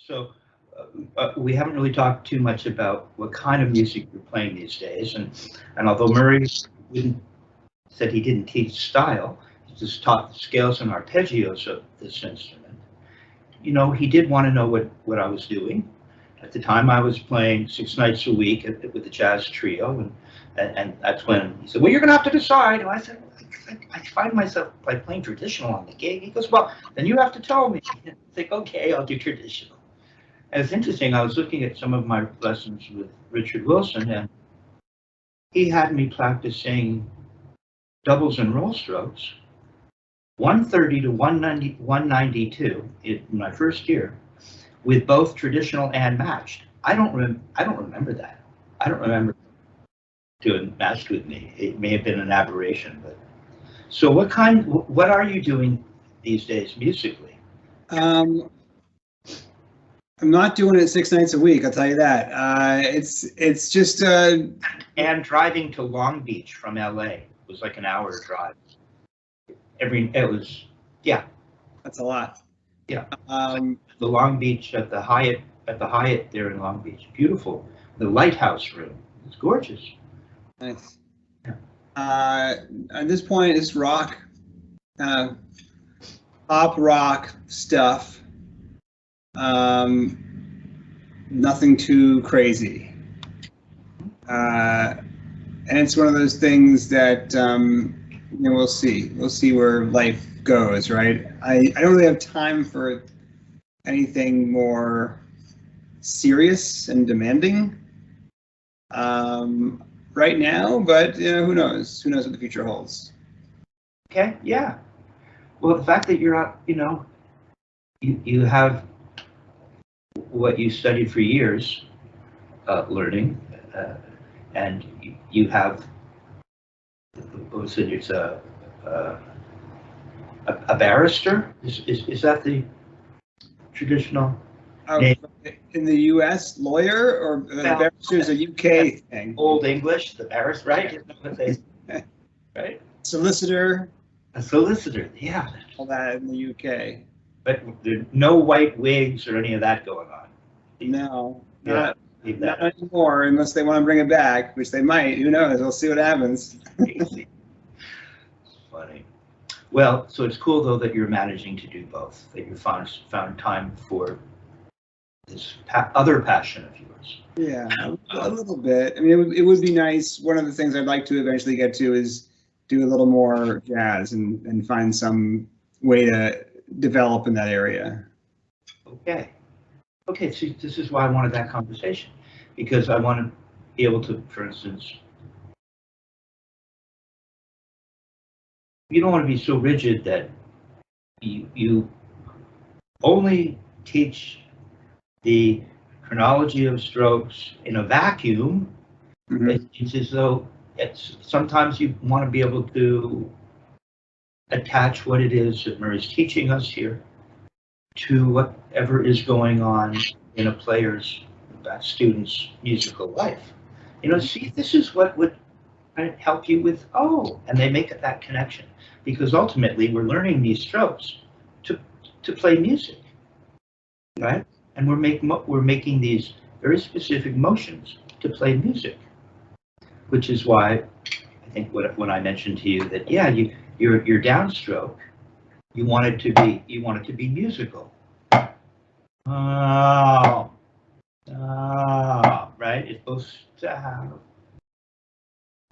So we haven't really talked too much about what kind of music you're playing these days, and although Murray said he didn't teach style, he just taught the scales and arpeggios of this instrument. You know, he did want to know what I was doing. At the time, I was playing 6 nights a week with the jazz trio, and that's when he said, "Well, you're going to have to decide." And I said, I find myself like playing traditional on the gig. He goes, "Well, then you have to tell me." I think, "Okay, I'll do traditional." And it's interesting, I was looking at some of my lessons with Richard Wilson, and he had me practicing doubles and roll strokes, 130 to 190, 192 in my first year, with both traditional and matched. I don't remember that. I don't remember doing matched with me. It may have been an aberration, but so what are you doing these days musically? I'm not doing it 6 nights a week, I'll tell you that. It's just and driving to Long Beach from LA was like an hour drive. That's a lot. Yeah. The Long Beach at the Hyatt there in Long Beach, beautiful. The lighthouse room, it's gorgeous. Nice. Yeah. At this point, it's rock, pop rock stuff. Nothing too crazy. And it's one of those things that we'll see. We'll see where life goes, right? I don't really have time for anything more serious and demanding right now, but who knows? Who knows what the future holds? Okay, yeah. Well, the fact that you're out, you have what you studied for years, learning, and you have, what was it? It's a barrister. Is that the traditional name? In the U.S., lawyer, or the barrister is a UK thing. Old English, the barrister, right? Right. Solicitor. A solicitor, yeah. All that in the UK. But there's no white wigs or any of that going on. No, Yeah, not anymore, unless they want to bring it back, which they might. Who knows? We'll see what happens. It's funny. Well, so it's cool though that you're managing to do both. That you found time for this other passion of yours. Yeah, a little bit. I mean, it would be nice. One of the things I'd like to eventually get to is do a little more jazz and find some way to develop in that area. Okay. See, this is why I wanted that conversation, because I want to be able to, for instance, you don't want to be so rigid that you only teach the chronology of strokes in a vacuum. Mm-hmm. It's as though sometimes you want to be able to attach what it is that Murray's teaching us here to whatever is going on in a player's, that student's musical life. See, this is what would help you with, and they make that connection, because ultimately we're learning these strokes to play music, right? And we're making these very specific motions to play music, which is why I think when I mentioned to you that your downstroke, you want it to be musical. Right? It's supposed to have,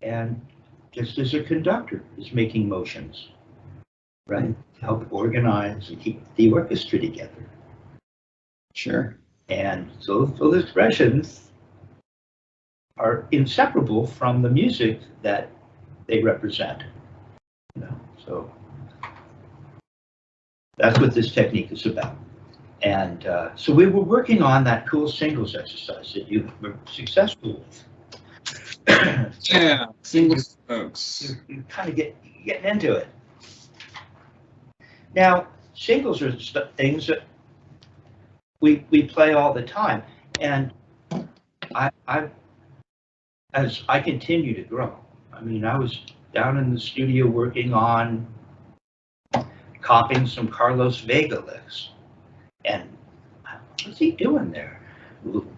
and just as a conductor is making motions, right, to help organize and keep the orchestra together. Sure. And so those expressions are inseparable from the music that they represent. So that's what this technique is about. And so we were working on that cool singles exercise that you were successful with. Yeah, singles, folks. You kind of getting into it. Now, singles are things that we play all the time, and as I continue to grow. I mean, I was down in the studio working on copying some Carlos Vega licks, and What's he doing there?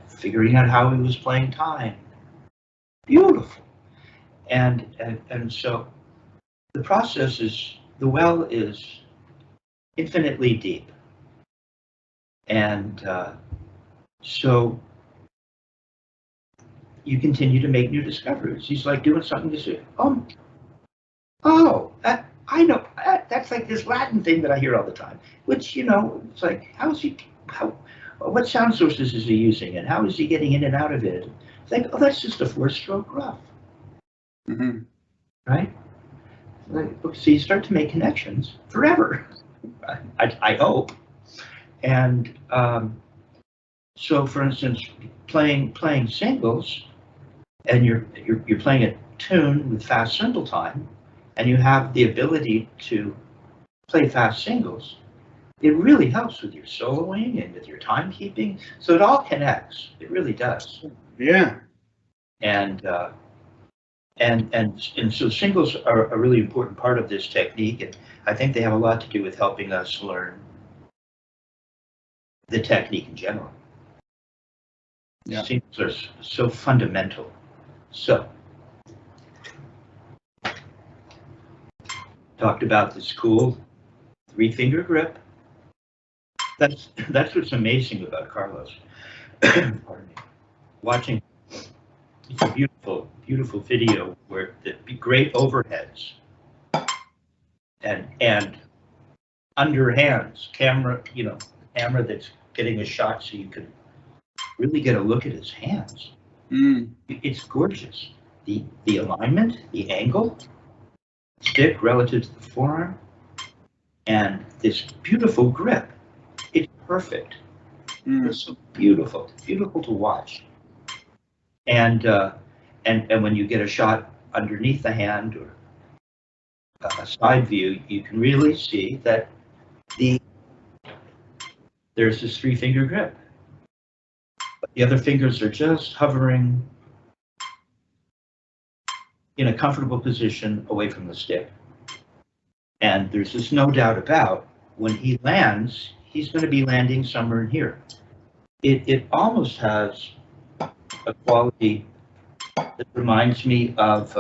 Figuring out how he was playing time. Beautiful. And so the process is, the well is infinitely deep. And so you continue to make new discoveries. He's like doing something to say, I know, that's like this Latin thing that I hear all the time, which, it's like, what sound sources is he using and how is he getting in and out of it? It's like, that's just a 4-stroke rough. Mm-hmm. Right? Like, so you start to make connections forever, I hope. And so, for instance, playing singles, and you're playing a tune with fast cymbal time, and you have the ability to play fast singles, it really helps with your soloing and with your timekeeping. So it all connects. It really does. Yeah. And so singles are a really important part of this technique, and I think they have a lot to do with helping us learn the technique in general. Yeah. Singles are so fundamental. So, talked about this cool 3-finger grip. That's what's amazing about Carlos. Pardon me. Watching, it's a beautiful, beautiful video where the great overheads and underhands camera, camera that's getting a shot so you can really get a look at his hands. It's gorgeous. The alignment, the angle, stick relative to the forearm, and this beautiful grip. It's perfect. It's so beautiful, beautiful to watch. And when you get a shot underneath the hand or a side view, you can really see that there's this 3-finger grip. But the other fingers are just hovering in a comfortable position away from the stick. And there's just no doubt about when he lands, he's going to be landing somewhere in here. It almost has a quality that reminds me of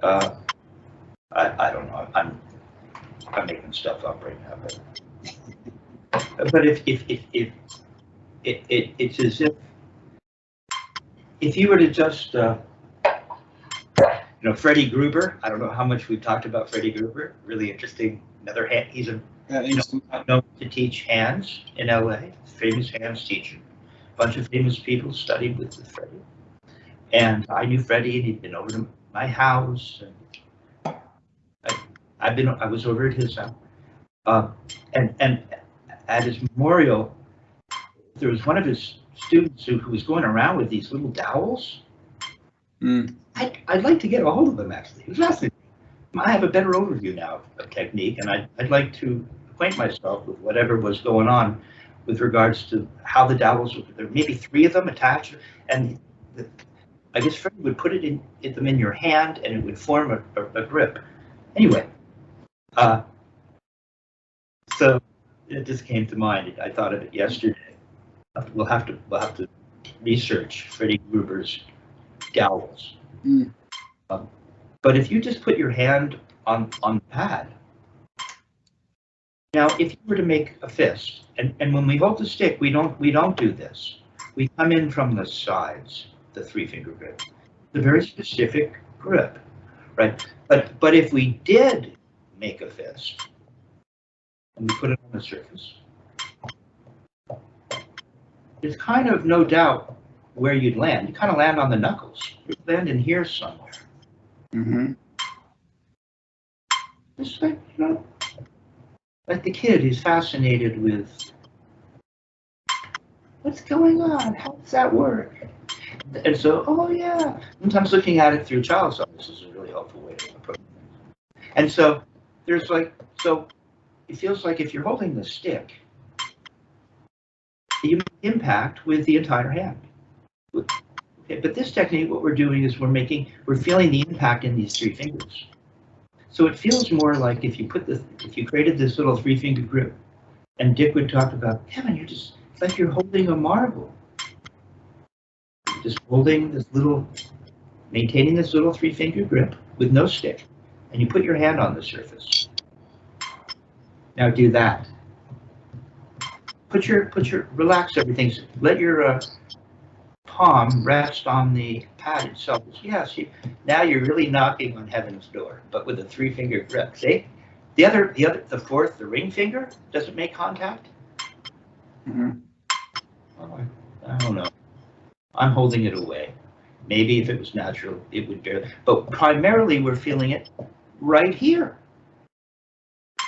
I don't know. I'm making stuff up right now, but if it's as if you were to just Freddie Gruber. I don't know how much we've talked about Freddie Gruber. Really interesting. Another hand. He's known to teach hands in LA. Famous hands teacher. A bunch of famous people studied with Freddie. And I knew Freddie, and he'd been over to my house. And I was over at his house. And at his memorial, there was one of his students who was going around with these little dowels. I'd like to get a hold of them, actually. It was fascinating. I have a better overview now of technique, and I'd like to acquaint myself with whatever was going on with regards to how the dowels, there were maybe 3 of them attached, and I guess Freddie would put them in your hand, and it would form a grip. Anyway, so it just came to mind. I thought of it yesterday. We'll have to research Freddie Gruber's dowels. But if you just put your hand on the pad, now if you were to make a fist, and when we hold the stick, we don't do this. We come in from the sides, the 3-finger grip. It's a very specific grip, right? But if we did make a fist and we put it on the surface, there's kind of no doubt where you'd land. You kind of land on the knuckles. You'd land in here somewhere. Just like, like the kid who's fascinated with what's going on, how does that work? And so, sometimes looking at it through child's eyes is a really helpful way to approach it. And so there's it feels like if you're holding the stick, you make impact with the entire hand. Okay, but this technique, what we're doing is we're feeling the impact in these 3 fingers. So it feels more like if you created this little 3-finger grip, and Dick would talk about, Kevin, you're just it's like you're holding a marble. Just holding this little, maintaining this little 3-finger grip with no stick, and you put your hand on the surface. Now do that. Relax everything. Let your palm rest on the pad itself. Yes, now you're really knocking on heaven's door, but with a 3-finger grip. See? The fourth, the ring finger, does it make contact? Mm-hmm. Oh, I don't know. I'm holding it away. Maybe if it was natural, it would bear. But primarily, we're feeling it right here.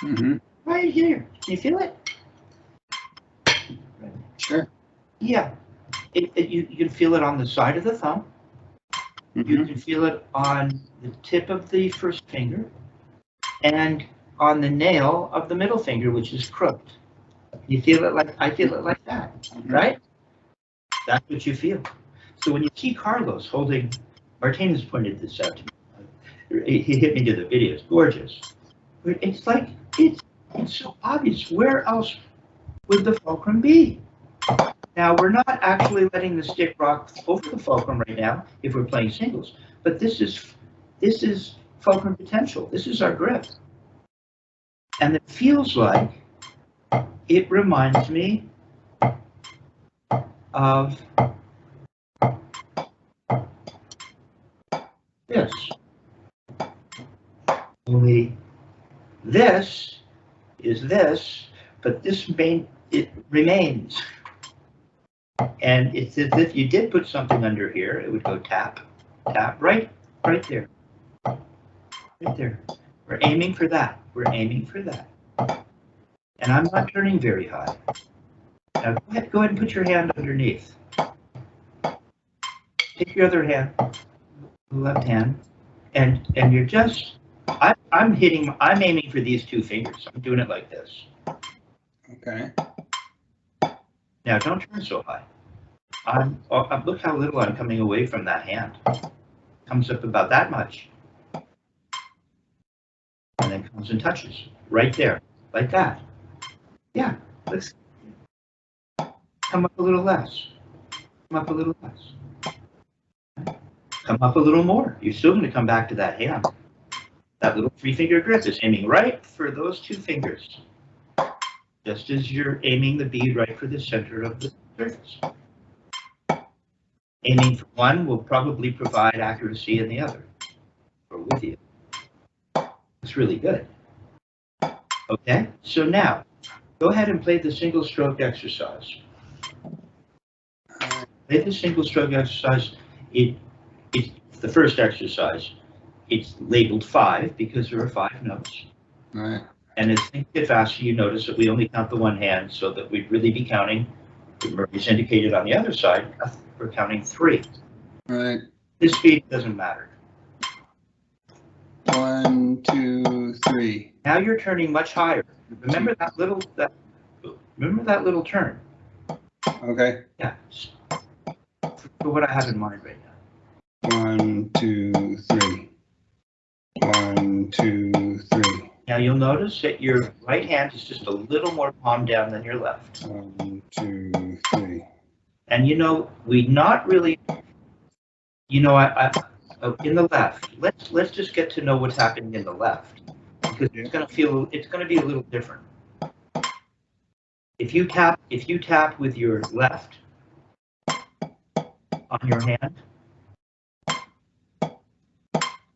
Mm-hmm. Right here. Can you feel it? Sure. Yeah. You can feel it on the side of the thumb. Mm-hmm. You can feel it on the tip of the first finger and on the nail of the middle finger, which is crooked. You feel it like I feel it like that, right? That's what you feel. So when you see Carlos holding, Martinez pointed this out to me. He hit me to the video. It's gorgeous. It's like it's so obvious. Where else would the fulcrum be? Now we're not actually letting the stick rock over the fulcrum right now if we're playing singles, but this is fulcrum potential. This is our grip, and it feels like it reminds me of this. Only this is this, but it remains. And it's as if you did put something under here, it would go tap, tap, right there. Right there. We're aiming for that. We're aiming for that. And I'm not turning very high. Now go ahead and put your hand underneath. Take your other hand, the left hand, and you're just I'm aiming for these 2 fingers. I'm doing it like this. Okay. Now don't turn so high. Look how little I'm coming away from that hand. Comes up about that much. And then comes and touches. Right there. Like that. Yeah. Let's come up a little less. Come up a little less. Come up a little more. You're still going to come back to that hand. That little 3-finger grip is aiming right for those 2 fingers. Just as you're aiming the bead right for the center of the surface. Aiming for one will probably provide accuracy in the other, or with you. It's really good. Okay, so now, go ahead and play the single stroke exercise. Play the single stroke exercise. It's the first exercise. It's labeled 5 because there are 5 notes. All right. And as things get faster, you notice that we only count the one hand, so that we'd really be counting. Murphy's indicated on the other side, we're counting 3. All right. This speed doesn't matter. 1, 2, 3. Now you're turning much higher. Remember that little turn. Okay. Yeah. For what I have in mind right now. 1, 2, 3. 1, 2, 3. Now you'll notice that your right hand is just a little more palm down than your left. 1, 2, 3. And we not really, in the left. Let's just get to know what's happening in the left, because it's going to be a little different. If you tap with your left on your hand,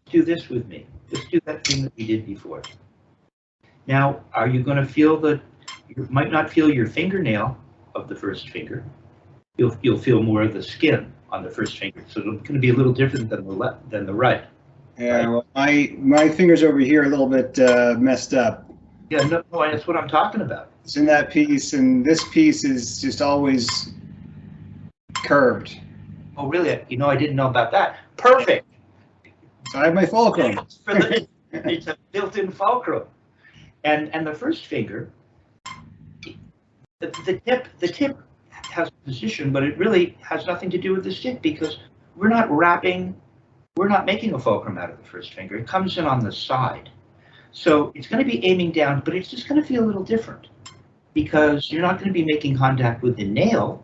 do this with me. Just do that thing that we did before. Now, are you going to feel you might not feel your fingernail of the first finger. You'll feel more of the skin on the first finger. So it's going to be a little different than the right. Yeah, right? Well, my fingers over here are a little bit messed up. Yeah, no, that's what I'm talking about. It's in that piece, and this piece is just always curved. Oh, really? I didn't know about that. Perfect. So I have my fulcrum. It's a built-in fulcrum. And the first finger, the tip has position, but it really has nothing to do with the stick, because we're not making a fulcrum out of the first finger. It comes in on the side. So it's going to be aiming down, but it's just going to feel a little different because you're not going to be making contact with the nail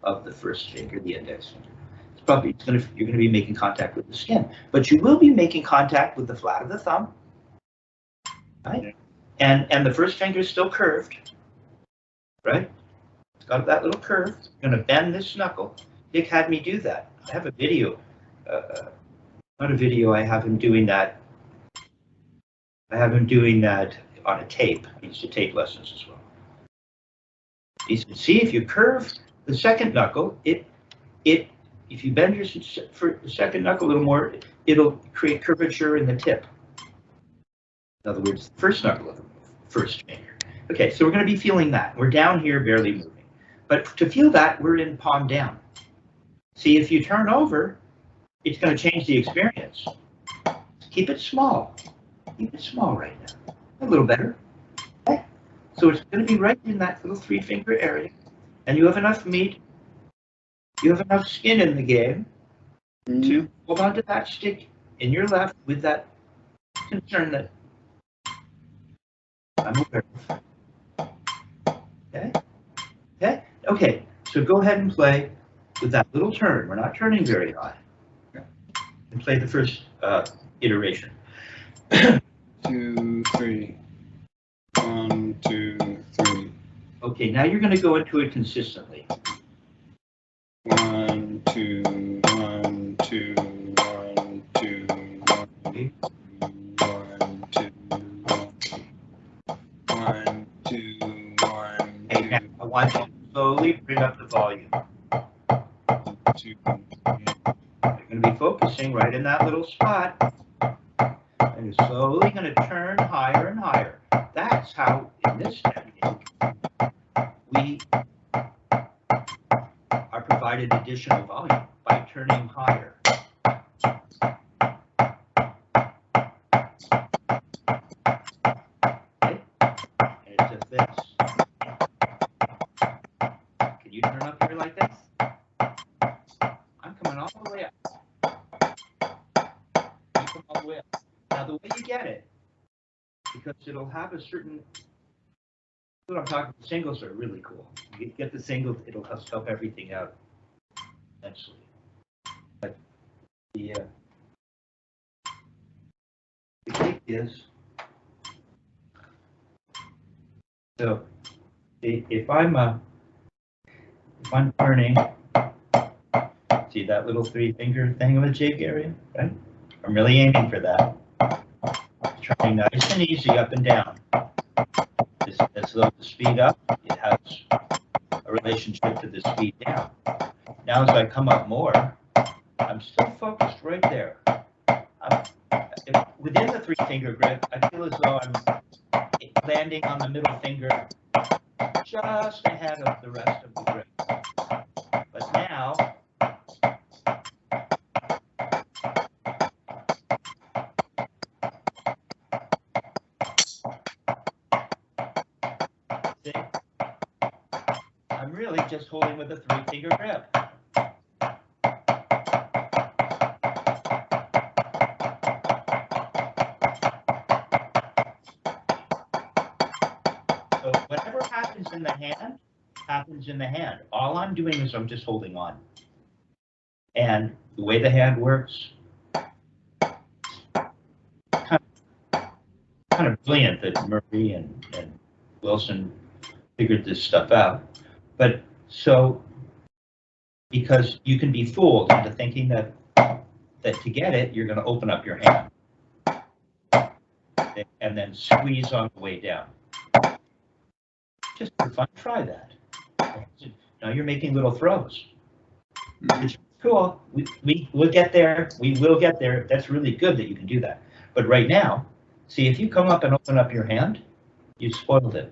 of the first finger, the index finger. You're going to be making contact with the skin, but you will be making contact with the flat of the thumb, right? And the first finger is still curved, right? It's got that little curve. You're going to bend this knuckle. Dick had me do that. I have a video, not a video. I have him doing that. I have him doing that on a tape. I used to tape lessons as well. He said, see, if you curve the second knuckle, if you bend your second knuckle a little more, it'll create curvature in the tip. In other words, the first knuckle of the first finger. Okay, so we're going to be feeling that. We're down here, barely moving. But to feel that, we're in palm down. See, if you turn over, it's going to change the experience. Keep it small. Keep it small right now. A little better. Okay? So it's going to be right in that little 3-finger area. And you have enough meat. You have enough skin in the game to hold on to that stick in your left with that concern that I'm aware of. Okay? Okay? Okay, so go ahead and play with that little turn. We're not turning very high. And play the first iteration. 2, 3. 1, 2, 3. Okay, now you're going to go into it consistently. 1, 2, 1, 2, 1, 2, 1, 1, 2, 1, 2, 1. Okay, now I want you to slowly bring up the volume. 2, You're going to be focusing right in that little spot. And you're slowly going to turn higher and higher. That's how, in this technique, we are provided additional volume by turning higher. Okay? And it's just this. Can you turn up here like this? I'm coming all the way up. You come all the way up. Now the way you get it, because it'll have a certain, what I'm talking about, singles are really cool. You get the singles, it'll help everything out eventually. But the key is, so if I'm turning, see that little 3-finger thingamajig area, right? I'm really aiming for that. Trying nice and easy up and down. As though the speed up, it has a relationship to the speed down. Now as I come up more, I'm still focused right there. Within the 3-finger grip, I feel as though I'm landing on the middle finger just ahead of the rest of the grip. But now, see, I'm really just holding with a 3-finger grip. So whatever happens in the hand, happens in the hand. All I'm doing is I'm just holding on. And the way the hand works, kind of brilliant that Murray and Wilson figured this stuff out. But so, because you can be fooled into thinking that to get it, you're going to open up your hand and then squeeze on the way down. Just for fun, try that. Now you're making little throws. It's cool. We'll get there. We will get there. That's really good that you can do that. But right now, see, if you come up and open up your hand, you spoiled it.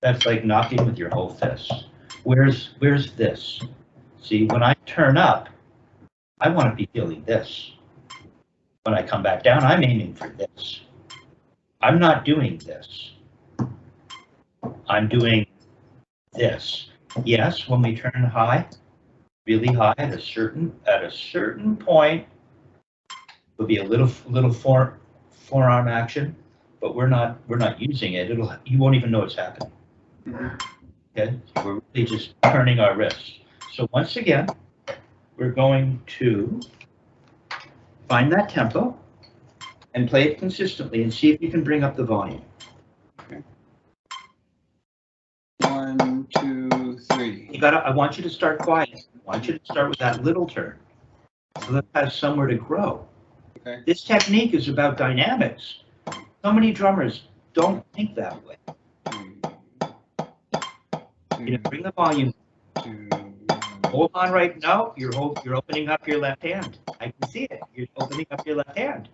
That's like knocking with your whole fist. Where's this? See, when I turn up, I want to be feeling this. When I come back down, I'm aiming for this. I'm not doing this. I'm doing this. Yes, when we turn high, really high at a certain point, there'll be a little forearm action, but we're not using it. You won't even know it's happening. Okay, we're really just turning our wrists. So once again, we're going to find that tempo and play it consistently and see if you can bring up the volume. Okay. 1, 2, 3. I want you to start quiet. I want you to start with that little turn so that it has somewhere to grow. Okay. This technique is about dynamics. So many drummers don't think that way. Bring the volume. Hold on right now. You're opening up your left hand. I can see it. You're opening up your left hand.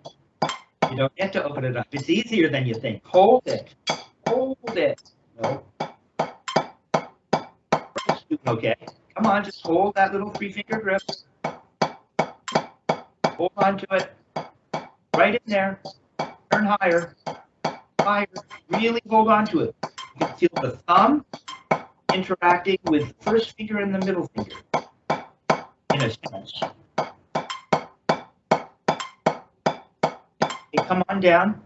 You don't get to open it up. It's easier than you think. Hold it. Hold it. No. Okay. Come on, just hold that little 3-finger grip. Hold on to it. Right in there. Turn higher. Higher. Really hold on to it. You can feel the thumb interacting with the first finger and the middle finger, in a sense. Okay, come on down.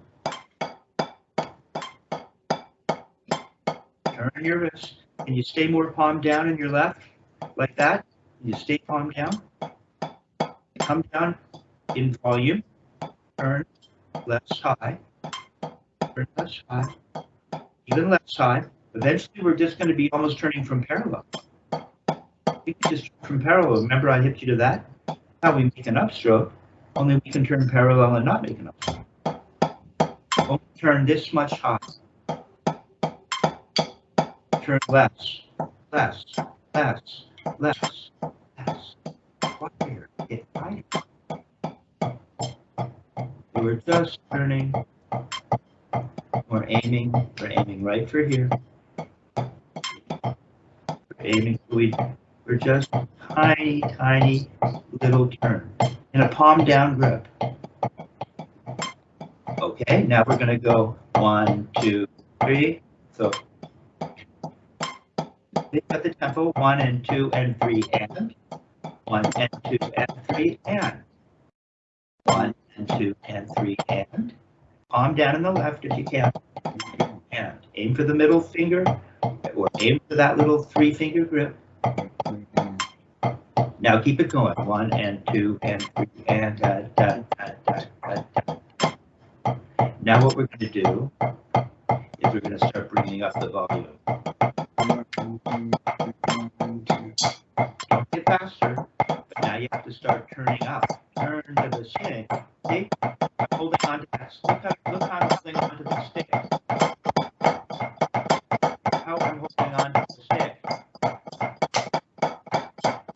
Turn your wrist. Can you stay more palm down in your left? Like that? Can you stay palm down? Come down in volume. Turn left high. Turn left high. Even left side. Eventually, we're just going to be almost turning from parallel. We can just turn from parallel. Remember, I hipped you to that? How we make an upstroke, only we can turn parallel and not make an upstroke. Only turn this much high. Turn less, less, less, less, less. Higher, get higher. We're just turning. We're aiming right for here. We're just tiny, tiny little turn in a palm down grip. Okay, now we're going to go 1, 2, 3. So pick up the tempo 1 and 2 and 3 and 1 and 2 and 3 and 1 and 2 and 3 and palm down in the left if you can. And aim for the middle finger or aim for that little 3-finger grip. Now keep it going. 1 and 2 and 3 and da, da, da, da, da, da. Now what we're going to do is we're going to start bringing up the volume. Don't get faster, but now you have to start turning up. Turn to the stick. See? I'm holding on to that. Look how I'm holding on to the stick. How I'm holding on to the stick.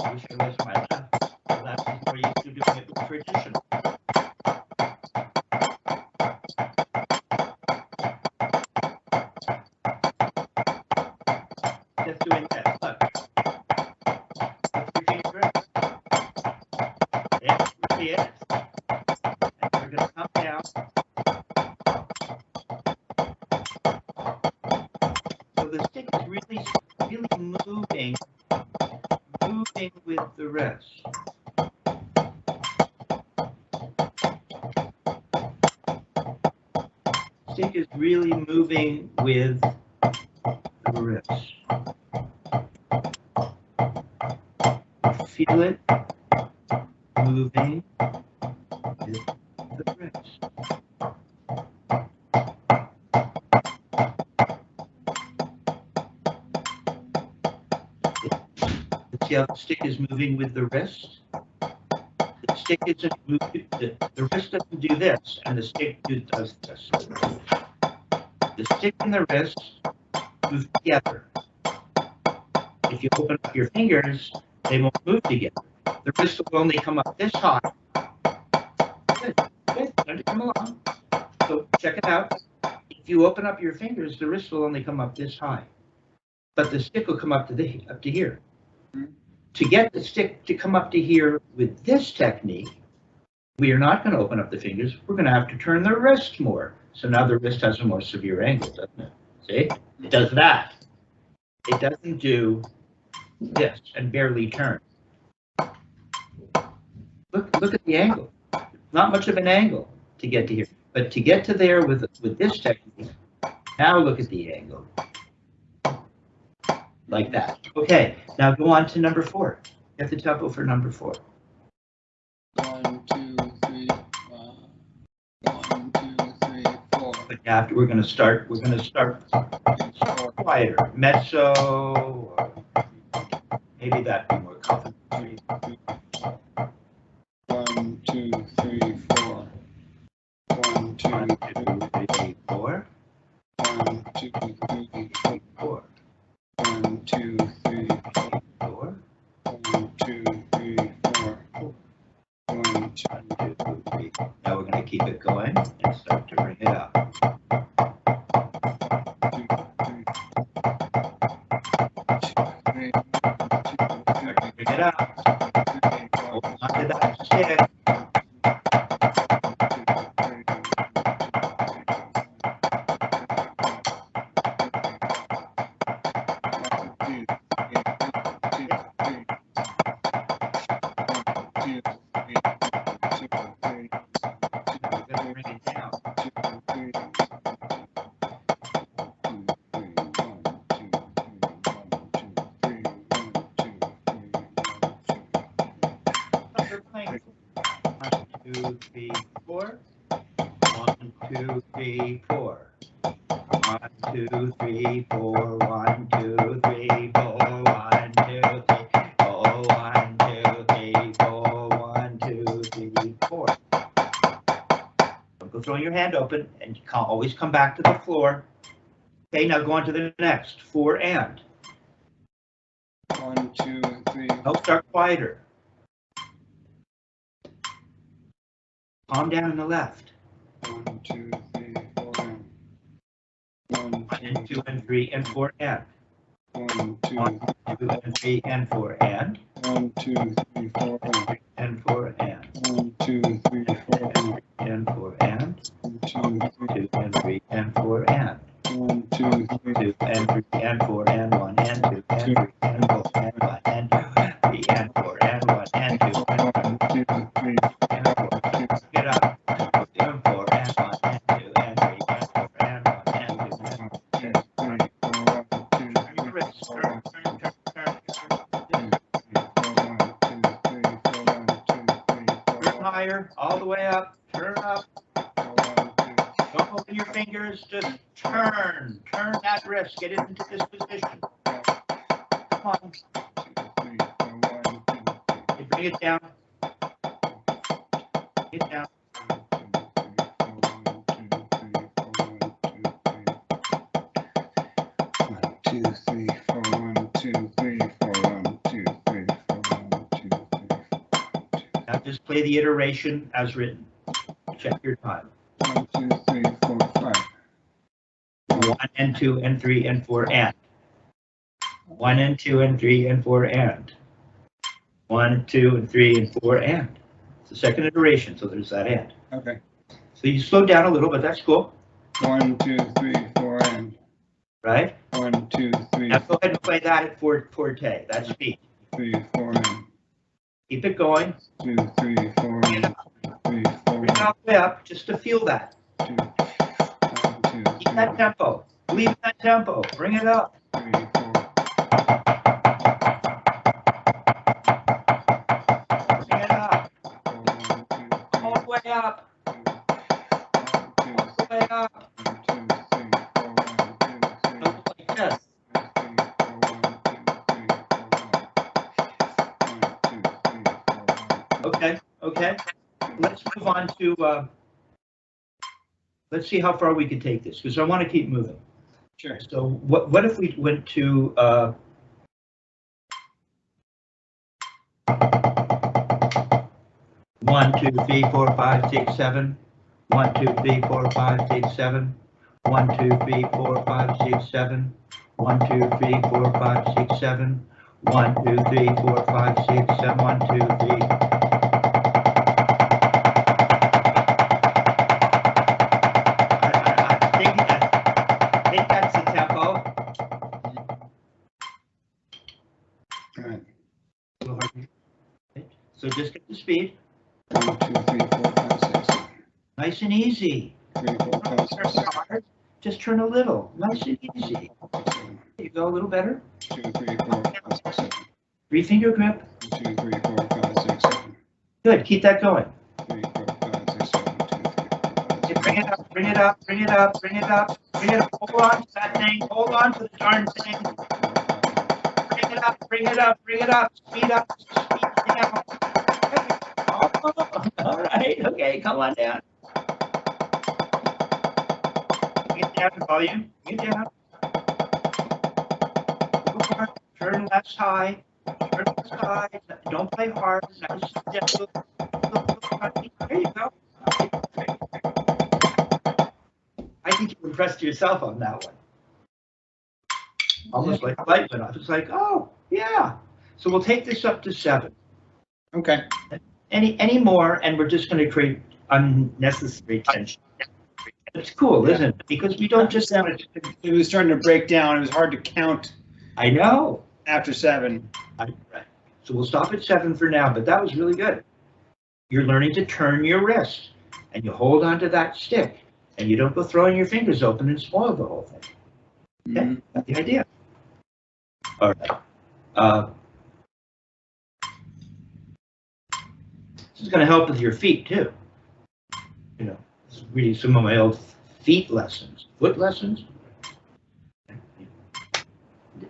I wish it was my left. The left is more used to doing it traditional. Just doing this. Look. That's your finger. There, see it? And we're going to come down. So the stick is really moving with the wrist. Stick is really moving with the wrist. Feel it moving with the wrist. See how the stick is moving with the wrist? The stick isn't moving, the wrist doesn't do this, and the stick does this. The stick and the wrist move together. If you open up your fingers, they won't move together. The wrist will only come up this high. Good, good, let it come along. So check it out. If you open up your fingers, the wrist will only come up this high, but the stick will come up to here. To get the stick to come up to here with this technique, we are not going to open up the fingers. We're going to have to turn the wrist more. So now the wrist has a more severe angle, doesn't it? See? It does that. It doesn't do this and barely turn. Look at the angle. Not much of an angle to get to here. But to get to there with this technique, now look at the angle. Like that. Okay, now go on to number 4. Get the tempo for number 4. 1, 2, 3, 1, 2, 3, 4. But after we're going to start quieter, mezzo, or maybe that'd be more comfortable. 1, 2, 3, 4. 1, 2, 1, 2, 3, 4. 1, 2, 3, 4. 1, 2, 3, 4. 1, 2, 3, 4. 1, 2, 3. Now we're going to keep it going and start to bring it up. Bring it up. Hold on to that stick. Throw your hand open and you can always come back to the floor. Okay, now go on to the next 4 and. 1, 2, 3. Now start quieter. Calm down on the left. 1, 2, 3, 4 and. 1, 2 and 3 and 4 and. 1, 2, 2 and 3 and 4 and. 1, 2, 3, 4 and. And 4 and. 1, 2, 3, 4 and. And 4 and. 2 and 3 and 4 and. 1, 2, 3, 2 and 3 and 4 and 1 and 2 and 3 and 4 and 1 and 2 3 and 4 and 1 and 2 and 3 and 4. Get up. 2 and 4 and 1 and 2 and 3 and 4 and 1 and 2 and 3 and 4. Turn your wrists. Turn. Turn higher, all the way up. Turn up. Don't open your fingers, just turn. Turn that wrist, get it into this position. Come on. Okay, bring it down. Bring it down. Now just play the iteration as written. Check your time. 1, 2, 3, 4, 5. 1 and 2 and 3 and 4 and. 1 and 2 and 3 and 4 and. 1, 2 and 3 and 4 and. It's the second iteration, so there's that and. Okay. So you slow down a little, but that's cool. 1, 2, 3, 4 and. Right? 1, 2, 3. Now go ahead and play that at forte. That's speed. 3, 4 and. Keep it going. 2, 3, 4 and. 3, 4. Bring it all the way up just to feel that. 2, 1, 2, Keep that tempo. Leave that tempo. Bring it up. 3, 4. Bring it up. All the way up. All the way up. Like this. Okay. Let's move on to, let's see how far we can take this, because I want to keep moving. Sure. So what if we went to, 1, 2, 3, 4, 5, 6, 7. 1, 2, 3, 4, 5, 6, 7. 1, 2, 3, 4, 5, 6, 7. 1, 2, 3, 4, 5, 6, 7. 1, 2, 3, 4, 5, 6, 7. 1, 2, 3. I think that's the tempo. All right. So just get the speed. 1, 2, 3, 4, 5, 6. Nice and easy. 3, 4, 5, 6, 7, Hard. Just turn a little, nice and easy. There you go, a little better. 2, 3, 4, 5, 6, 7. 3-finger grip. 2, 3, 4, 5, 6, 7. Good, keep that going. 3, 4, 5, 6, 7. 2, 3, 4, 5, 6, Bring it up, bring it up, bring it up, bring it up, bring it up. Hold on to that thing, hold on to the darn thing. Bring it up, bring it up, bring it up. Speed up, speed down. All right, okay, come on down. Get down in volume, get down. Turn left high, turn left high. Don't play hard. There you go. I think you impressed yourself on that one. Almost like a light went off. It's like, oh, yeah. So we'll take this up to 7. Okay. Any more, and we're just going to create unnecessary tension. It's cool, isn't it? Because we don't just have it. It was starting to break down. It was hard to count I know. after 7. Right. So we'll stop at 7 for now, but that was really good. You're learning to turn your wrist, and you hold onto that stick, and you don't go throwing your fingers open and spoil the whole thing. Okay, that's the idea. All right. This is going to help with your feet too. You know, this is reading some of my old feet lessons, foot lessons.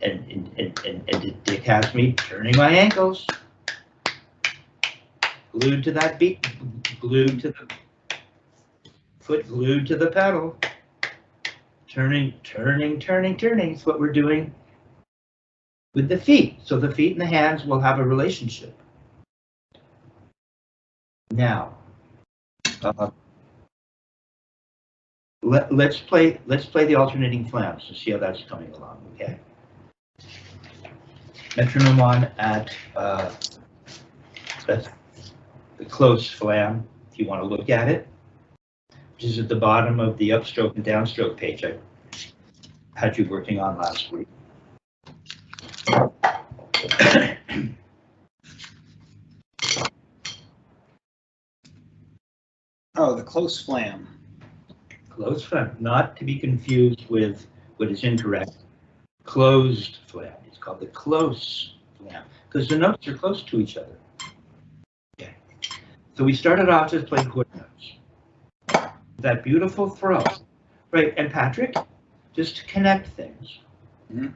And Dick has me turning my ankles, glued to that beat, glued to the foot, glued to the pedal, turning. It's what we're doing with the feet. So the feet and the hands will have a relationship. Now, let's play the alternating flams to see how that's coming along. Okay. Metronome on at the close flam, if you want to look at it, which is at the bottom of the upstroke and downstroke page I had you working on last week. Oh, the close flam. Closed flam, not to be confused with what is incorrect. Closed flam. It's called the close flam because the notes are close to each other. Okay. So we started off just playing quarter notes. That beautiful throw, right? And Patrick, just to connect things. Mm-hmm.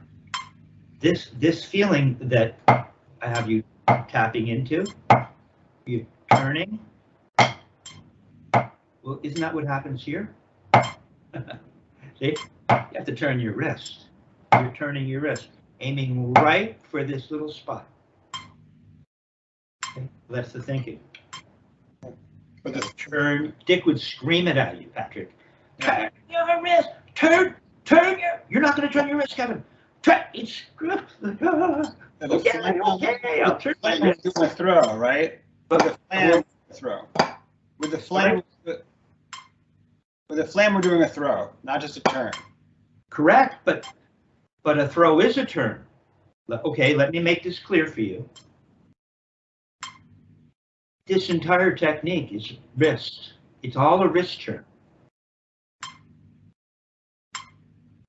This feeling that I have you tapping into, you turning. Well, isn't that what happens here? See, you have to turn your wrist. You're turning your wrist, aiming right for this little spot. Okay? That's the thinking. But the Turn. Dick would scream it at you, Patrick. Turn your wrist. Turn your. You're not going to turn your wrist, Kevin. Turn. It's good. Okay. I'll turn my wrist. It's a throw, right? But the flam throw. With the flam. With the flam, we're doing a throw, not just a turn. Correct, but a throw is a turn. Okay, let me make this clear for you. This entire technique is wrist. It's all a wrist turn.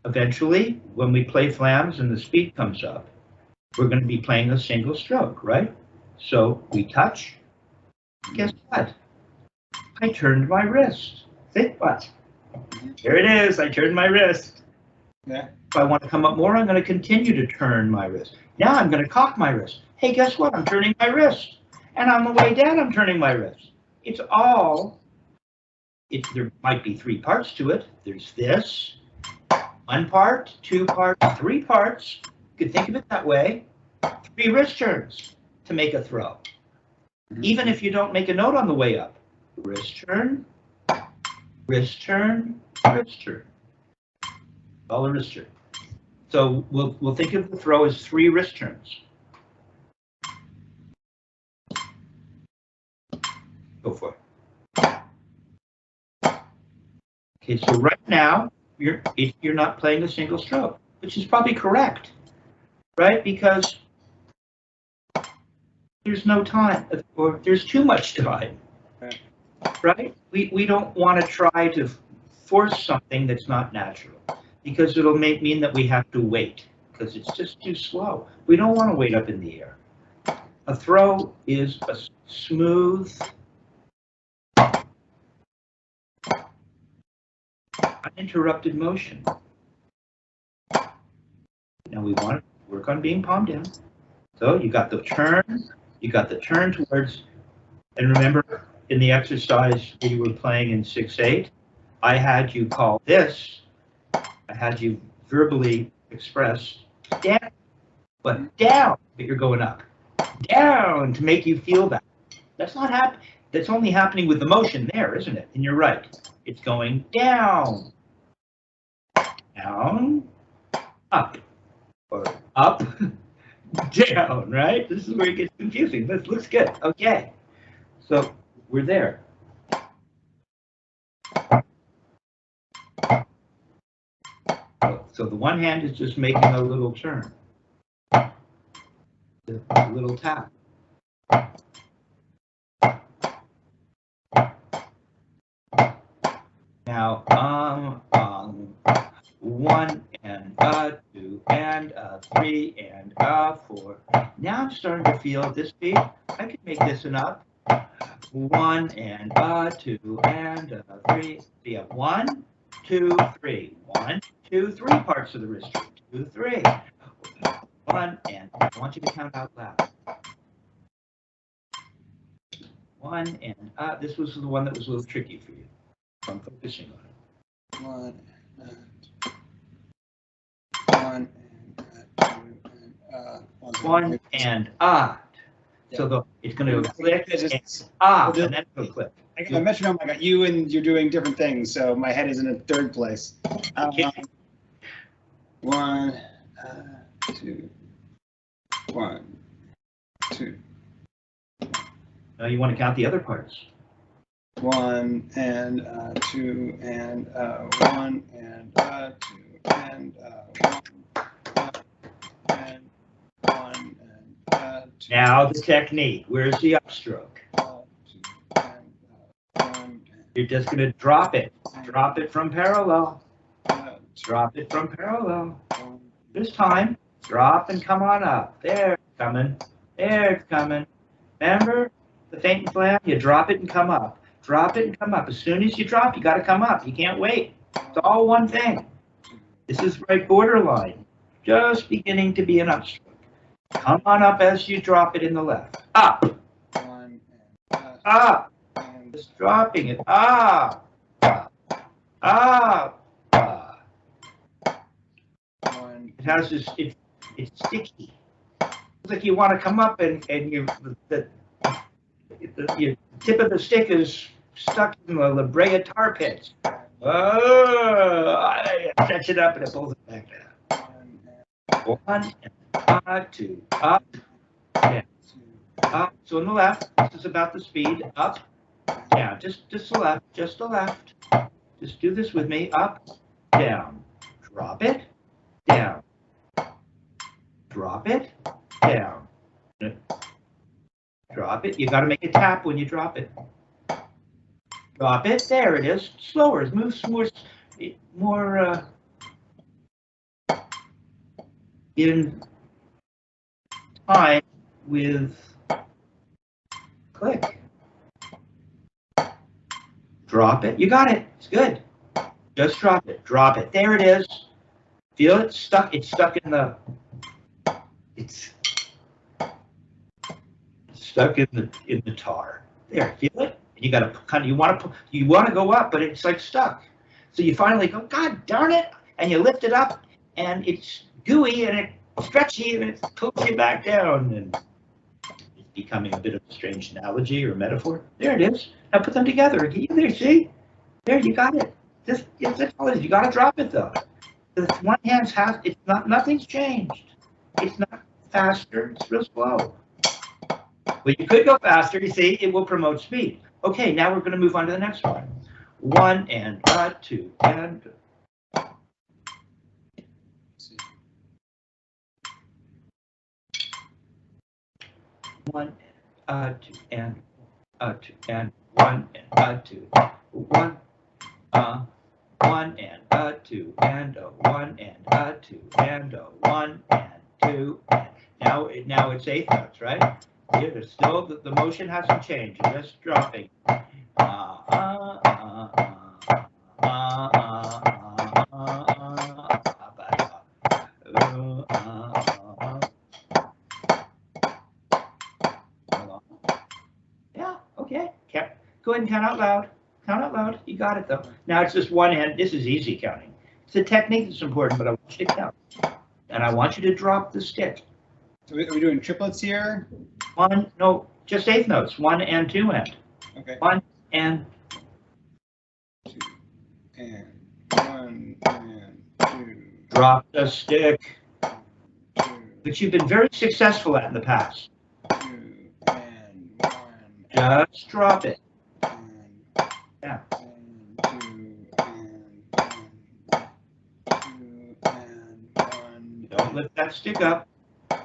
Eventually, when we play flams and the speed comes up, we're going to be playing a single stroke, right? So we touch. Guess what? I turned my wrist. Think what? Here it is. I turned my wrist. Yeah. If I want to come up more, I'm going to continue to turn my wrist. Now I'm going to cock my wrist. Hey, guess what? I'm turning my wrist. And on the way down, I'm turning my wrist. It's all, there might be 3 parts to it. There's this, 1 part, 2 parts, 3 parts. You could think of it that way. 3 wrist turns to make a throw. Even if you don't make a note on the way up. Wrist turn, wrist turn, wrist turn. All a wrist turn. So we'll think of the throw as 3 wrist turns. Go for it. Okay, so right now you're not playing a single stroke, which is probably correct, right? Because there's no time, or there's too much time. Right? We don't want to try to force something that's not natural, because it'll mean that we have to wait, because it's just too slow. We don't want to wait up in the air. A throw is a smooth, uninterrupted motion. Now we want to work on being palmed down. So you got the turn towards, and remember in the exercise we were playing in 6-8, I had you call this, I had you verbally express down, but down, but you're going up. Down to make you feel that. That's not happening. That's only happening with the motion there, isn't it? And you're right. It's going down, down, up, or up, down, right? This is where it gets confusing. This looks good. Okay. So we're there. So the one hand is just making a little turn, a little tap. Now, 1 and 2 and 3 and 4. Now I'm starting to feel this beat. I could make this an up. 1 and 2 and 3. So you have 1, 2, 3. 1, 2, 3 parts of the wrist. 2, 3. 1 and I want you to count out loud. 1 and this was the one that was a little tricky for you. So I'm focusing on it. 1 and 2 1 and So it's going to click and then it'll click. I got my metronome. I got you, and you're doing different things, so my head is in a third place. 1, 2, 1, 2. Now you want to count the other parts. 1 and 2 and 1 and 2 and 1 and 2. Now the technique. Where's the upstroke? You're just going to drop it. Drop it from parallel. Drop it from parallel. This time, drop and come on up. There it's coming. There it's coming. Remember the feint and flam? You drop it and come up. Drop it and come up. As soon as you drop, you got to come up. You can't wait. It's all one thing. This is right borderline. Just beginning to be an upstroke. Come on up as you drop it in the left. Up. Up. Just dropping it. Up. Up. Up. It has this, it's sticky. It's like you want to come up and the tip of the stick is stuck in the La Brea tar pits. Oh, stretch it up and it pulls it back down. 1 and 2, up, down, up. So on the left, this is about the speed. Up, down, just the left, just the left. Just do this with me. Up, down, drop it, down, drop it, down, drop it. You got to make a tap when you drop it. Drop it. There it is. Slower. It moves more in time with click. Drop it. You got it. It's good. Just drop it. Drop it. There it is. Feel it? Stuck. It's stuck in the. It's stuck in the tar. There. Feel it? You got to kind of. You want to go up, but it's like stuck. So you finally go. God darn it! And you lift it up, and it's gooey and it's stretchy and it pulls you back down. And it's becoming a bit of a strange analogy or metaphor. There it is. Now put them together. There, see? There, you got it. That's all it is. You got to drop it though. The one hand's has. It's not. Nothing's changed. It's not faster. It's real slow. But you could go faster. You see, it will promote speed. Okay, now we're going to move on to the next one. 1 and 2 and. One, 2 and 2 and 1 and 2. 1, 1 and a 2 and a 1 and a 2 and a 1 and 2. And now it's eighth notes, right? It's still the motion hasn't changed. You're just dropping. Yeah, okay. Go ahead and count out loud. Count out loud. You got it though. Now it's just one hand. This is easy counting. It's the technique that's important, but I want you to count. And I want you to drop the stick. So are we doing triplets here? No, just eighth notes. 1 and 2 and. Okay. 1 and 2 and 1 and 2. Drop the stick. 2, Which you've been very successful at in the past. 2 and 1. Just drop it. And, Yeah. And 2 and 1. 2 and 1. Don't lift that stick up. 1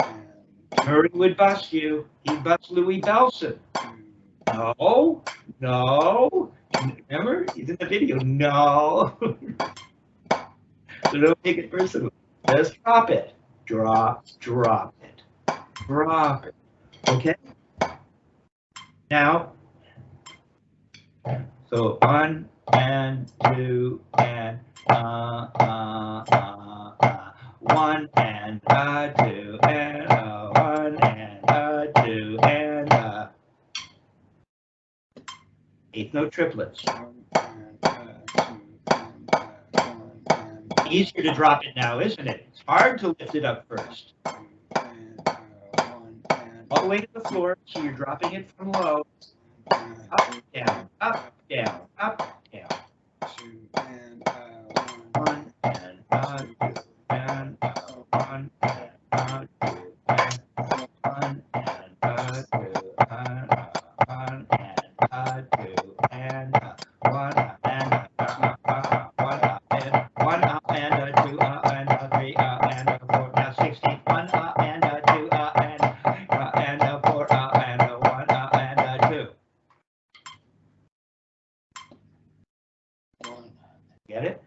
and Murray would bust you. He'd bust Louis Belson. 2. No, no. Remember? He's in the video. No. So don't take it personally. Just drop it. Drop it. Drop it. Okay? Now, so 1 and 2 and 1 and 2 and 1 and 2 and eighth note triplets. Easier to drop it now, isn't it? It's hard to lift it up first. All the way to the floor, so you're dropping it from low. Up, down, up, down, up, down. 1 and 2 and 1 and 2 and 1 and 2 and 1 and 2 and 1 and 1 up and 2 and 3 and 4. Now 16. 1 up and 2 and 4 and 1 and 2. Get it?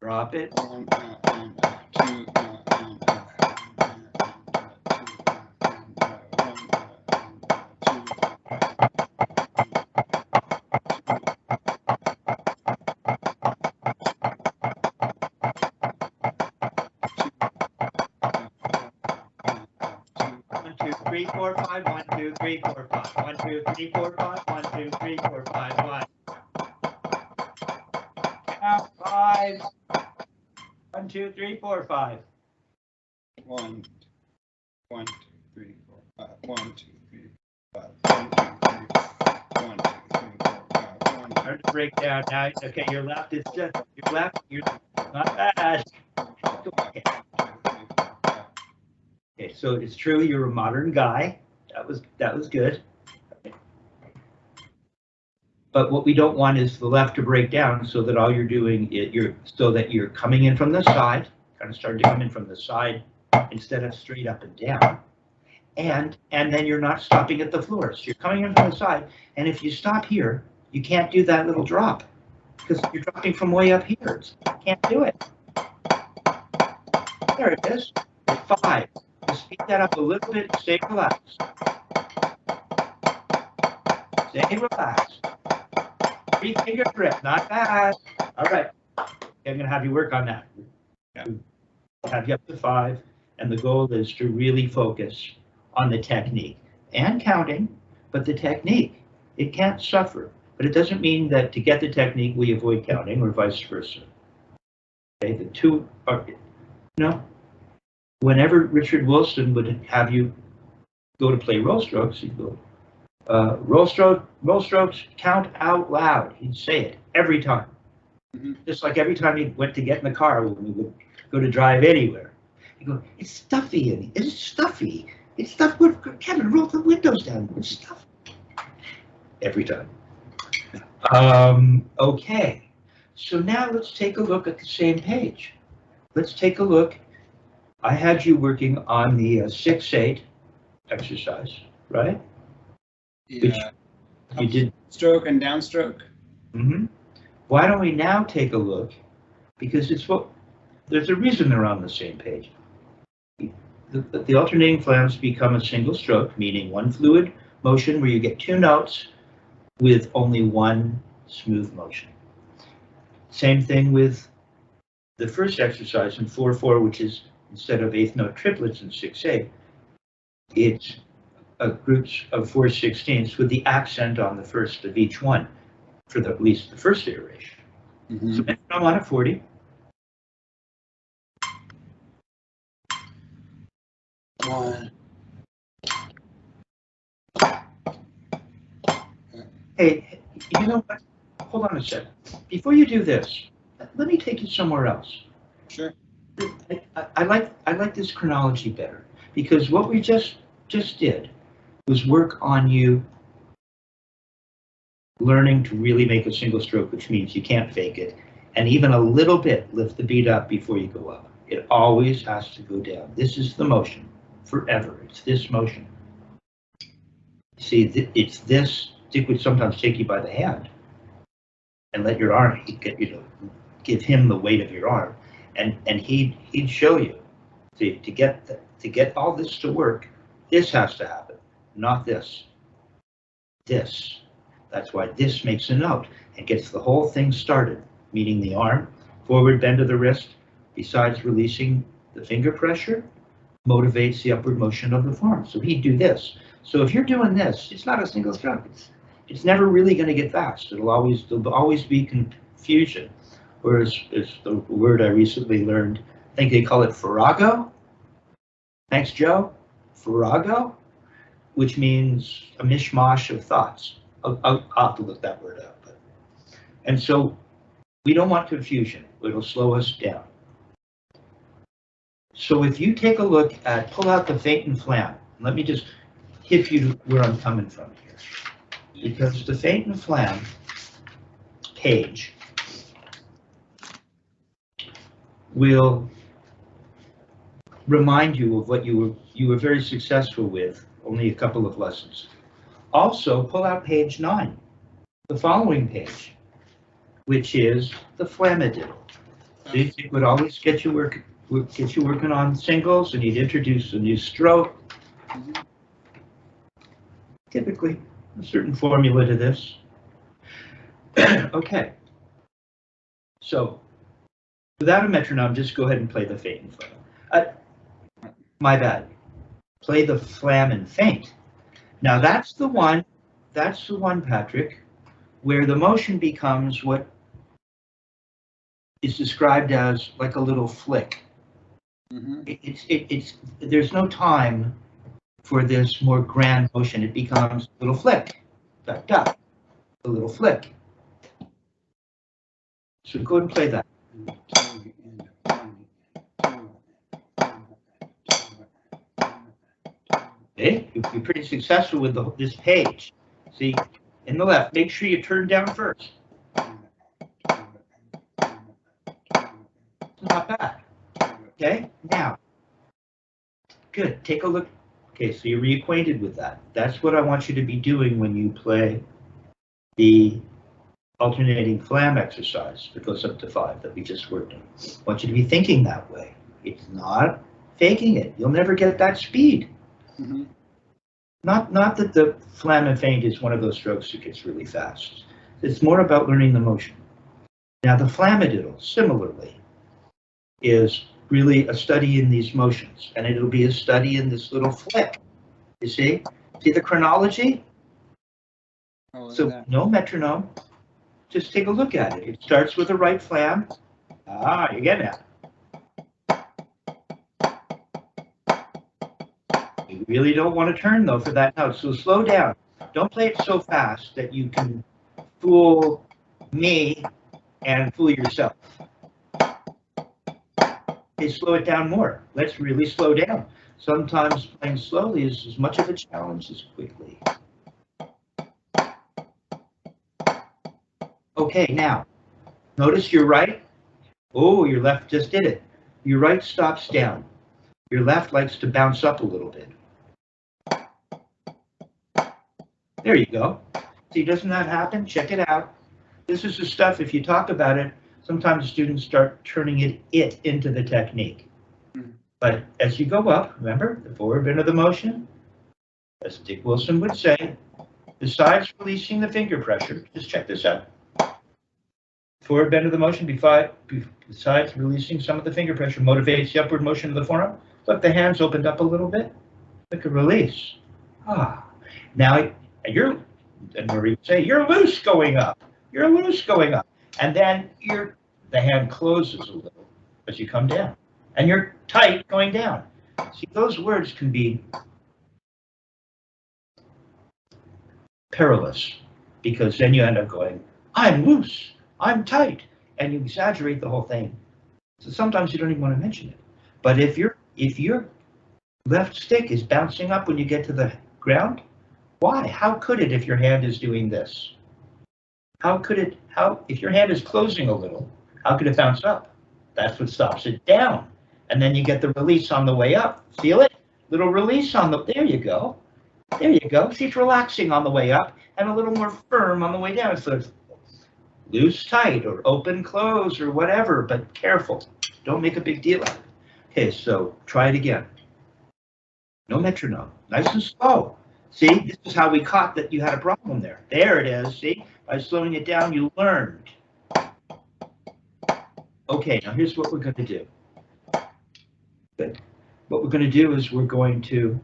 Drop it. 1 and 2 3, 4, 5, 1, 2, 3, 4, 5, 1, 2, 3, 4, 5, 1, 2, 3, 4, 5, 1. Count 5. 1, 2, 3, 4, 5. 1, 1, 2, 3, 4, 5. 1, 2, 3, 5. 1, 2, 3, 1, 2, 3, 4, 5. 1. Hard to break down now. Okay, your left is just your left. You're not bad. Okay. Okay, so it's true you're a modern guy. That was good. But what we don't want is the left to break down, so that all you're doing is you're coming in from the side, kind of starting to come in from the side instead of straight up and down, and then you're not stopping at the floor. So you're coming in from the side, and if you stop here, you can't do that little drop because you're dropping from way up here. You can't do it. There it is. 5. Just speed that up a little bit. Stay relaxed. Stay relaxed. 3-finger grip, not bad. All right, I'm going to have you work on that. Yeah. I'll have you up to 5, and the goal is to really focus on the technique and counting, but the technique, it can't suffer. But it doesn't mean that to get the technique we avoid counting or vice versa. Okay, the two are, whenever Richard Wilson would have you go to play roll strokes, he'd go, roll strokes, count out loud. He'd say it every time. Mm-hmm. Just like every time he went to get in the car when we would go to drive anywhere. He'd go, it's stuffy, it's stuffy. It's stuff, Kevin, roll the windows down, it's stuffy. Every time. Okay, so now let's take a look at the same page. Let's take a look. I had you working on the 6-8 exercise, right? Yeah. Which you did. Stroke and downstroke. Mm-hmm. Why don't we now take a look, because there's a reason they're on the same page. The alternating flams become a single stroke, meaning one fluid motion where you get two notes with only one smooth motion. Same thing with the first exercise in 4/4, which is instead of eighth note triplets in 6/8, it's groups of 4/16ths with the accent on the first of each one for at least the first iteration. Mm-hmm. So I'm on at 40. One. Hey, you know what? Hold on a second. Before you do this, let me take you somewhere else. Sure. I like this chronology better, because what we just did was work on you learning to really make a single stroke, which means you can't fake it, and even a little bit lift the beat up before you go up. It always has to go down. This is the motion forever. It's this motion. See, it's this. Dick would sometimes take you by the hand and let your arm give him the weight of your arm, and he'd show you. See, to get all this to work, this has to happen, not this. This. That's why this makes a note and gets the whole thing started, meaning the arm, forward bend of the wrist, besides releasing the finger pressure, motivates the upward motion of the form. So he'd do this. So if you're doing this, it's not a single stroke. It's never really there'll always be confusion. Whereas it's the word I recently learned, I think they call it farrago. Thanks, Joe. Farrago, which means a mishmash of thoughts. I'll have to look that word up. And so we don't want confusion. It'll slow us down. So if you take a look at, pull out the Feint and Flam. Let me just hit you to where I'm coming from here. Because the Feint and Flam page will remind you of what you were very successful with only a couple of lessons. Also, pull out page 9, the following page, which is the Flamadiddle. See, it would always get you working on singles, and he'd introduce a new stroke. Typically, a certain formula to this. Okay. So, without a metronome, just go ahead and play the Feint and Flam. My bad. Play the Flam and Feint. Now that's the one, Patrick, where the motion becomes what is described as like a little flick. Mm-hmm. There's no time for this more grand motion. It becomes a little flick, duck, duck, a little flick. So go ahead and play that. Okay, you'll be pretty successful with this page. See, in the left, make sure you turn down first. Not bad. Okay, now, good, take a look. Okay, so you're reacquainted with that. That's what I want you to be doing when you play the alternating Flam exercise that goes up to 5 that we just worked on. I want you to be thinking that way. It's not faking it. You'll never get that speed. Mm-hmm. Not that the Flam and Feint is one of those strokes that gets really fast. It's more about learning the motion. Now the Flamadiddle, similarly, is really a study in these motions, and it'll be a study in this little flick. You see? See the chronology? So no metronome. Just take a look at it. It starts with the right Flam. You get it. You really don't want to turn, though, for that note, so slow down. Don't play it so fast that you can fool me and fool yourself. Okay, slow it down more. Let's really slow down. Sometimes playing slowly is as much of a challenge as quickly. Okay, now, notice your right. Oh, your left just did it. Your right stops down. Your left likes to bounce up a little bit. There you go. See, doesn't that happen? Check it out. This is the stuff, if you talk about it, sometimes students start turning it into the technique. But as you go up, remember, the forward bend of the motion, as Dick Wilson would say, besides releasing the finger pressure, just check this out. Forward bend of the motion, besides releasing some of the finger pressure, motivates the upward motion of the forearm. Look, the hands opened up a little bit. Look at release. Now you're, and Marie would say, you're loose going up. You're loose going up. And then the hand closes a little as you come down. And you're tight going down. See, those words can be perilous because then you end up going, I'm loose, I'm tight, and you exaggerate the whole thing. So sometimes you don't even want to mention it. But if your left stick is bouncing up when you get to the ground, why? How could it if your hand is doing this? If your hand is closing a little, how could it bounce up? That's what stops it down. And then you get the release on the way up. Feel it? Little release there you go. There you go. See, it's relaxing on the way up and a little more firm on the way down. So it's loose, tight, or open, close, or whatever, but careful. Don't make a big deal out of it. Okay, so try it again. No metronome. Nice and slow. See, this is how we caught that you had a problem there. There it is. See, by slowing it down, you learned. Okay, now here's what we're going to do. Good. What we're going to do is we're going to,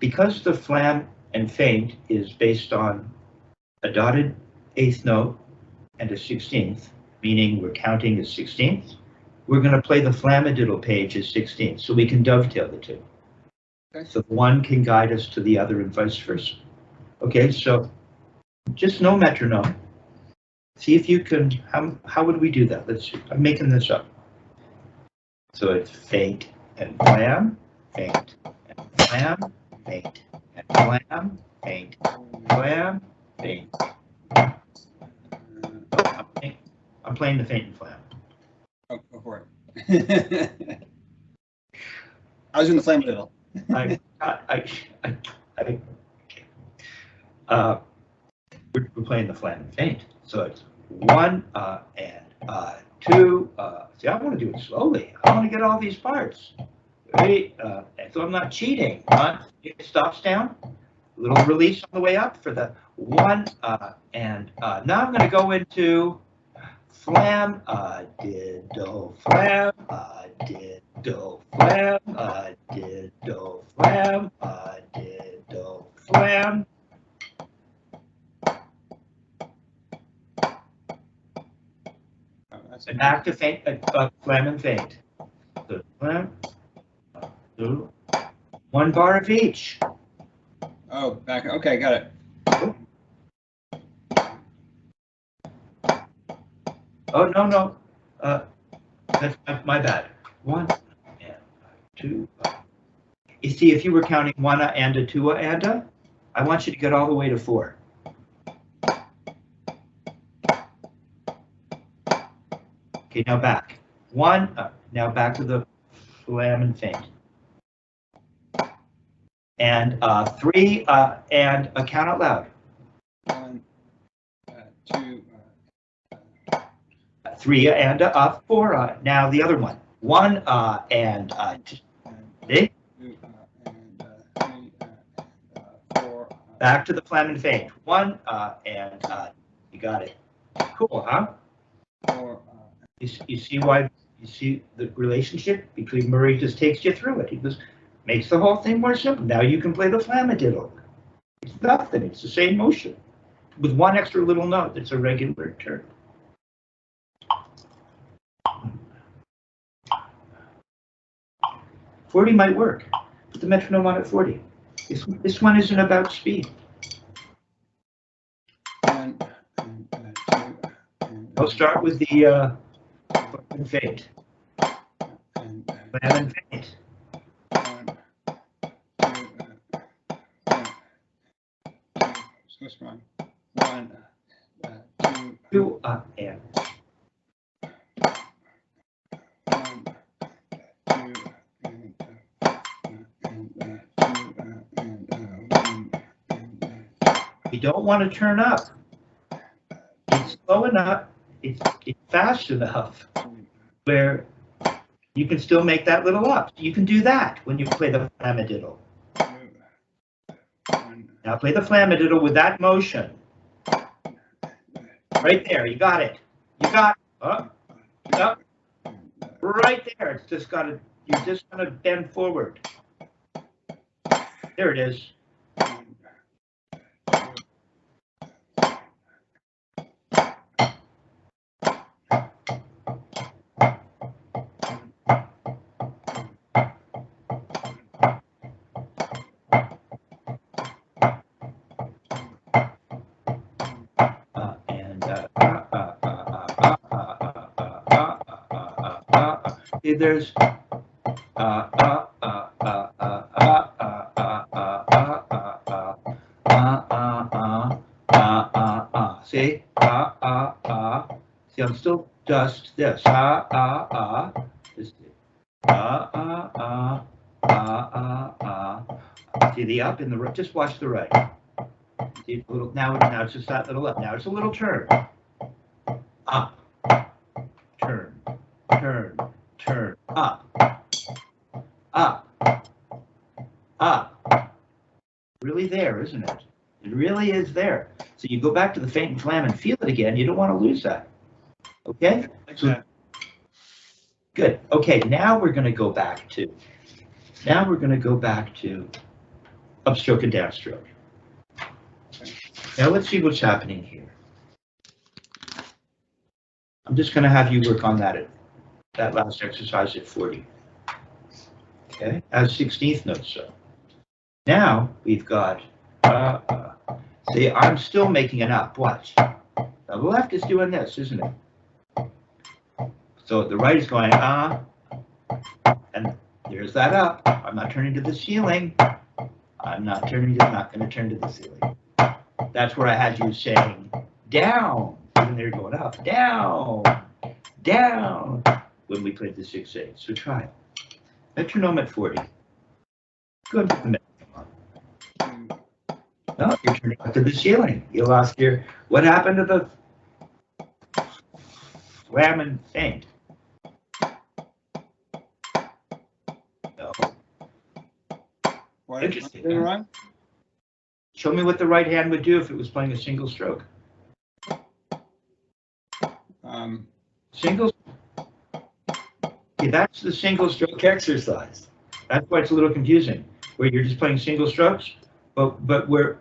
because the flam and feint is based on a dotted eighth note and a 16th, meaning we're counting as 16ths, we're going to play the Flamadiddle page as 16th, so we can dovetail the two. Okay. So one can guide us to the other and vice versa. Okay, so just no metronome. See if you can, how would we do that? Let's see, I'm making this up. So it's feint and flam, feint and flam, feint and flam, feint, flam, feint. I'm playing the feint and flam. Oh, go for it. I was in the Flamadiddle. We're playing the flam and feint. So it's 1 and 2. See, I want to do it slowly. I want to get all these parts. 3. So I'm not cheating. It stops down. A little release on the way up for the 1 and now I'm going to go into flam, diddle, flam, diddle, flam, diddle, flam, diddle, flam. And back to feint, flam and feint. So flam, 2, 1 bar of each. Oh, back. Okay, got it. Oh, no. That's my bad. 1 and 2. You see, if you were counting 1 and a 2 and a, I want you to get all the way to 4. Okay, now back. 1, now back to the flam and feint. And 3 and a count out loud. 1, 2, 3 and 4. Now the other one. 1 and 2. See? 2 and 3 4. Back to the flam and feint. 1 and you got it. Cool, huh? 4. You see why? You see the relationship between Murray just takes you through it. He just makes the whole thing more simple. Now you can play the Flamadiddle. It's nothing. It's the same motion with one extra little note that's a regular turn. .40 might work. Put the metronome on at 40. This one isn't about speed. 1 and 2. I'll start with the feint. And Flam and feint. 1, 2, so it's wrong. 1, 2, 2 and 1, 2, you don't want to turn up. it's slow enough, it's fast enough where you can still make that little up. You can do that when you play the Flamadiddle. Now play the Flamadiddle with that motion. Right there, you got it. You got up. Right there. It's just got to, you're just going to bend forward. There it is. There's see see I'm still just this just see the up and the right. Just watch the right. See a little now it's just that little up. Now it's a little turn up, turn, up, really there, isn't it? It really is there. So you go back to the Feint and Flam and feel it again. You don't want to lose that. Okay? So, good. Okay, now we're going to go back to upstroke and downstroke. Now let's see what's happening here. I'm just going to have you work on that last exercise at 40. Okay, as 16th note. So now we've got, see, I'm still making an up. Watch. Now the left is doing this, isn't it? So the right is going, and there's that up. I'm not turning to the ceiling. I'm not going to turn to the ceiling. That's where I had you saying down. And they're going up, down, down, when we played the 6/8. So try it. Metronome at 40. Go and put the metronome on. No, you're turning up to the ceiling. You lost your, what happened to the Flam and Feint? No. What? Interesting. Huh? Show me what the right hand would do if it was playing a single stroke. Single. Okay, that's the single stroke exercise. That's why it's a little confusing, where you're just playing single strokes, but where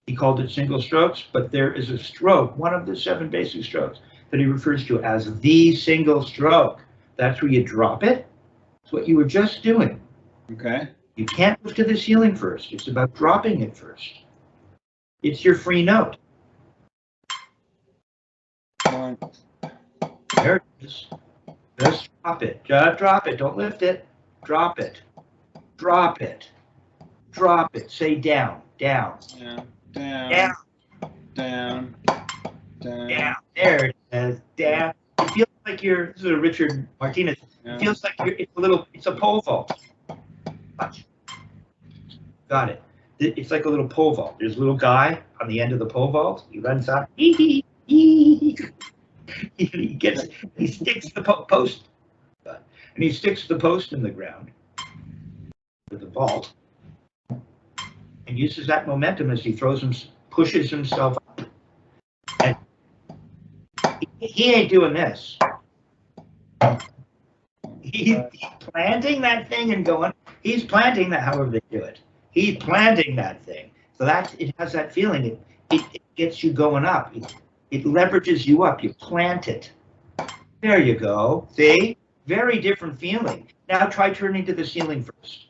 he called it single strokes, but there is a stroke, one of the 7 basic strokes, that he refers to as the single stroke. That's where you drop it. It's what you were just doing. Okay. You can't move to the ceiling first. It's about dropping it first. It's your free note. There it is. Just drop it. Just drop it. Don't lift it. Drop it. Drop it. Drop it. Say down. Down. Down. Down. Down. Down. Down. There it is. Down. It feels like you're, this is a Richard Martinez. It feels like it's a pole vault. Watch. Got it. It's like a little pole vault. There's a little guy on the end of the pole vault. He runs out. He sticks the post, and he sticks the post in the ground with the vault, and uses that momentum as he pushes himself up. And he ain't doing this. He's planting that thing and going. He's planting that. However they do it, he's planting that thing. So it has that feeling. It gets you going up. It leverages you up. You plant it. There you go. See? Very different feeling. Now try turning to the ceiling first.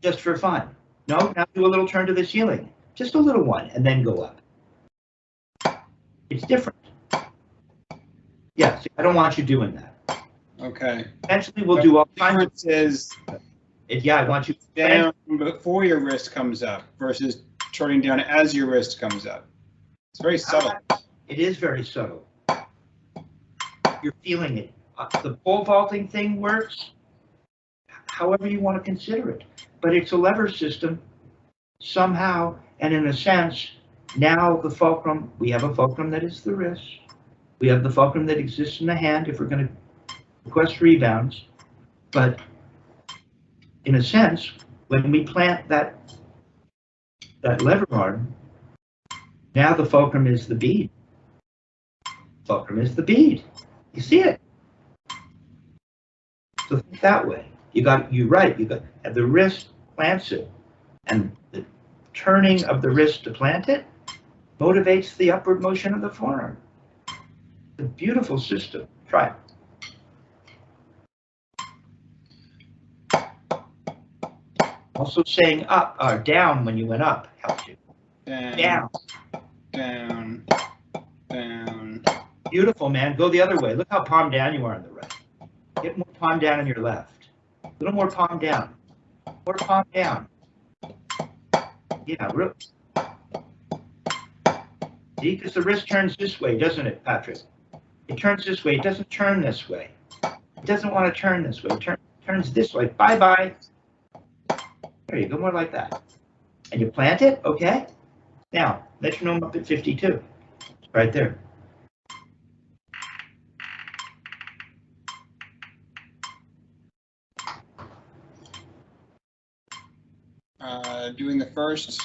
Just for fun. No, now do a little turn to the ceiling. Just a little one, and then go up. It's different. Yeah, see, I don't want you doing that. Okay. Eventually we'll do all kinds of... Yeah, I want you down before your wrist comes up versus turning down as your wrist comes up. It's very subtle. It is very subtle. You're feeling it. The pole vaulting thing works however you want to consider it. But it's a lever system somehow, and in a sense, Now the fulcrum, we have a fulcrum that is the wrist. We have the fulcrum that exists in the hand if we're going to request rebounds. But in a sense, when we plant that lever arm, now the fulcrum is the bead. Fulcrum is the bead. You see it? So think that way. You're right. You got the wrist plants it, and the turning of the wrist to plant it motivates the upward motion of the forearm. It's a beautiful system. Try it. Also saying up or down when you went up helps you. Down. Down. Down. Beautiful, man. Go the other way. Look how palm down you are on the right. Get more palm down on your left. A little more palm down. More palm down. Yeah, real. See, because the wrist turns this way, doesn't it, Patrick? It turns this way. It doesn't turn this way. It doesn't want to turn this way. It turns this way. Bye-bye. There you go, more like that. And you plant it, okay? Now, metronome up at 52. Right there. Doing the first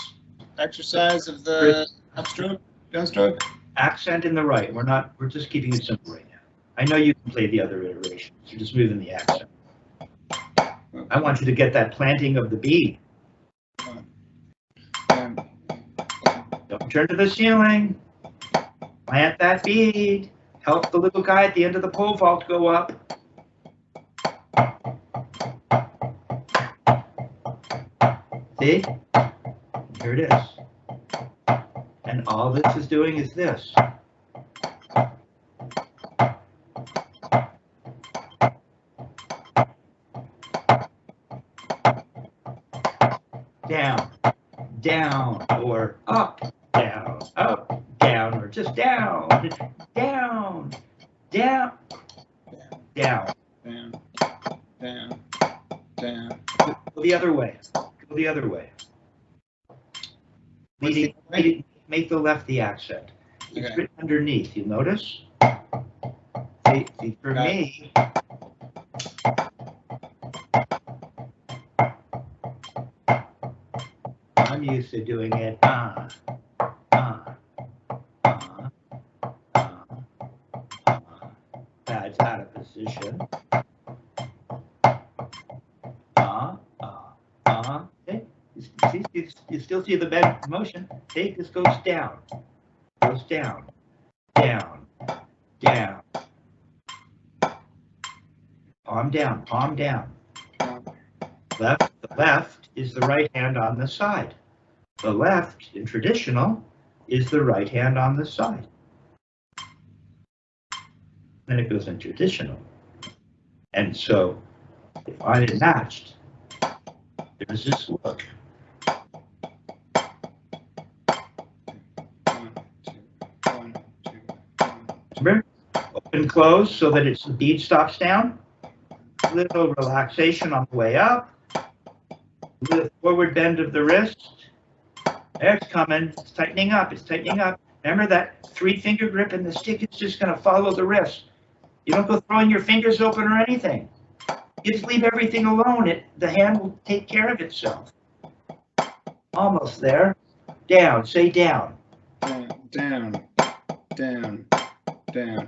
exercise of the upstroke, downstroke. Accent in the right. We're just keeping it simple right now. I know you can play the other iterations. You're just moving the accent. Okay. I want you to get that planting of the bead. Don't turn to the ceiling. Plant that bead. Help the little guy at the end of the pole vault go up. See? Here it is. And all this is doing is this. Down, down, or up, down, or just down, down, down, down, down, down. Go the other way. Go the other way. Make the left the accent. It's written underneath. You notice? See, for me, I'm used to doing it. That's out of position. See, you still see the bend motion. See, this goes down. Goes down. Down. Down. Palm down. Palm down. Left. The left is the right hand on the side. The left, in traditional, is the right hand on the side. Then it goes in traditional. And so, if I had matched, there's this look. Remember? Open, close, so that the bead stops down. A little relaxation on the way up. A little forward bend of the wrist. There it's coming. It's tightening up. It's tightening up. Remember that 3-finger grip, and the stick is just going to follow the wrist. You don't go throwing your fingers open or anything. You just leave everything alone. The hand will take care of itself. Almost there. Down. Say down. Down. Down. Down.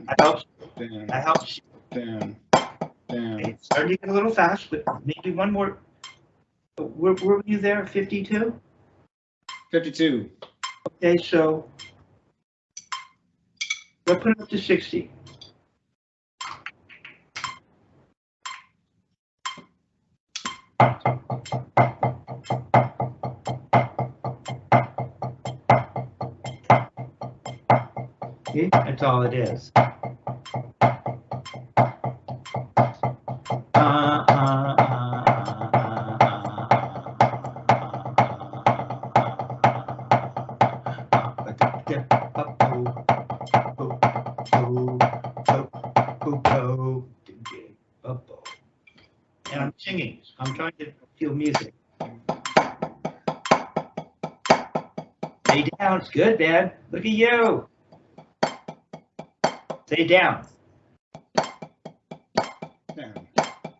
That helps. Down. That helps. Down. Down. Okay, it's starting to get a little fast, but maybe one more. Were you there? 52? 52. Okay, so we'll put it up to 60. Okay, that's all it is. And I'm singing. I'm trying to feel music. Stay down. Sounds good, man. Look at you. Say down. Down,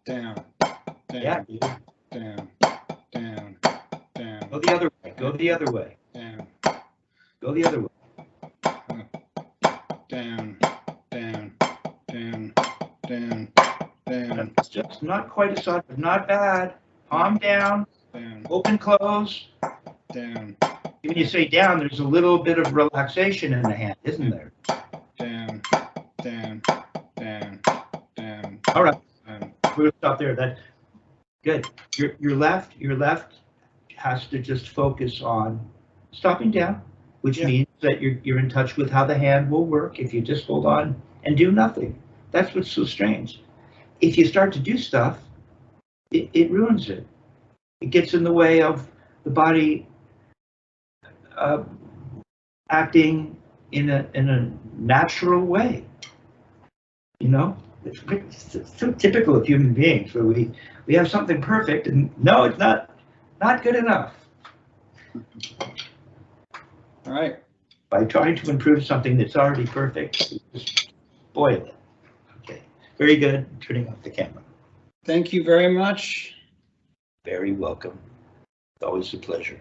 down, Yeah, down, dude. down, down, down, Go the other way. Go the other way. down, Go the other way. down, down, down, down, down, It's just not quite a side, but not bad. Palm down. down, Open, close. down, When you say down, there's a little bit of relaxation in the hand, isn't there? down, down, down, down. All right, down. we're gonna stop there. That good. Your left has to just focus on stopping down, which Yeah. means that you're in touch with how the hand will work if you just hold on and do nothing. That's what's so strange. If you start to do stuff, it ruins it. It gets in the way of the body acting in a natural way. You know, it's so typical of human beings where we have something perfect and no, it's not good enough. All right. By trying to improve something that's already perfect, you just spoil it. Okay, very good. Turning off the camera. Thank you very much. Very welcome. It's always a pleasure.